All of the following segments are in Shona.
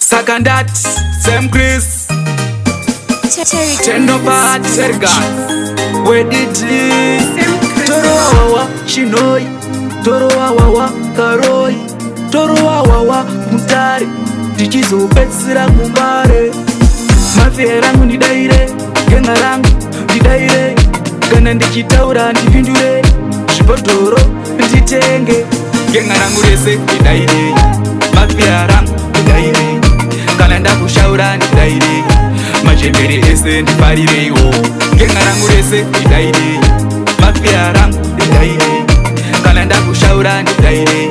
Saka ndati Sam Chris Tendo part Sergan Wediti Toro wawa Shinoi Toro wawa Karoi Toro wawa Mutari Tichizopetsira kumbare Mafia rangu ndidaire Genga rangu ndidaire Kana ndichitaura ndipindure Zvibhodhoro nditenge Genga rangu rese ndidaire Mafia rangu ndidaire Kana ndakushaura ndidaire Majembere ese ndiparireiwo Genga rangu rese ndidaire Mafia rangu ndidaire Kana ndakushaura ndidaire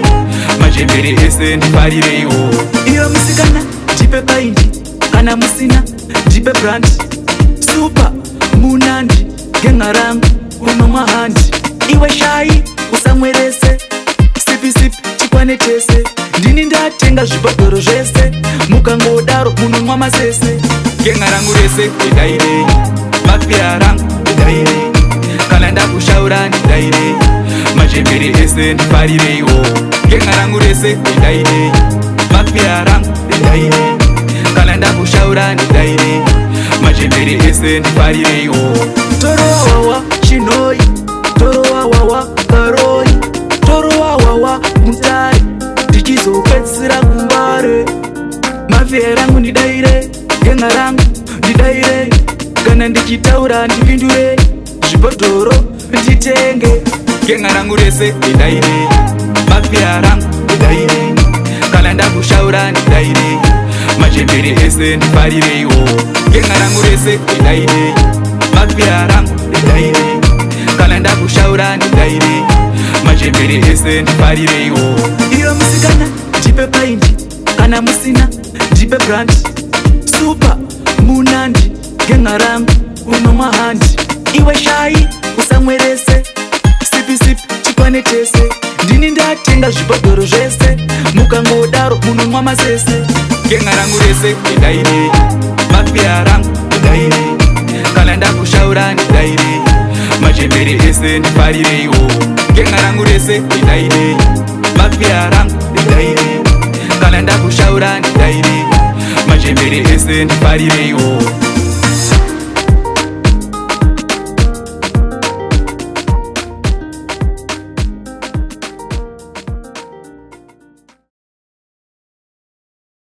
Majembere ese ndiparireiwo Iyo musikana ndipe paindi Kana musina ndipe brand Super munandi Genga rangu unomwa handi Iwe shai usamwerese Sipi sipi chikwane chese Ndini ndatenga zvibhodhoro zvese Mukangodaro munomwa masese Genga rangu rese ndidaire Mafia rangu ndidaire Kana ndakushaura ndidaire Majembere ese ndiparireiwo Genga rangu rese ndidaire Mafia rangu ndidaire Kana ndakushaura ndidaire Majembere ese ndiparireiwo Toro wawa Shinoi Toro wawa Karoi Toro wawa Mutari Tichizopetsira kumbare Mafia rangu ndidaire Genga rangu ndidaire Kana ndichitaura ndipindure Zvibhodhoro nditenge Genga rangu rese ndidaire Mafia rangu ndidaire Kana ndakushaura ndidaire Majembere ese ndiparireiwo Genga rangu rese ndidaire Mafia rangu ndidaire Kana ndakushaura ndidaire Majembere ese ndiparireiwo Iyo musikana ndipe paindi Kana musina ndipe brand Super munandi Genga rangu unomwa handi Iwe shai usamwerese Sipi sipi chikwane chese Ndini ndatenga zvibhodhoro zvese Mukangodaro munomwa masese Genga rangu rese ndidaire Mafia rangu ndidaire Kana ndakushaura ndidaire Majembere ese ndiparireiwo Genga rangu rese ndidaire Mafia rangu ndidaire Kana ndakushaura ndidaire Majembere ese ndiparireiwo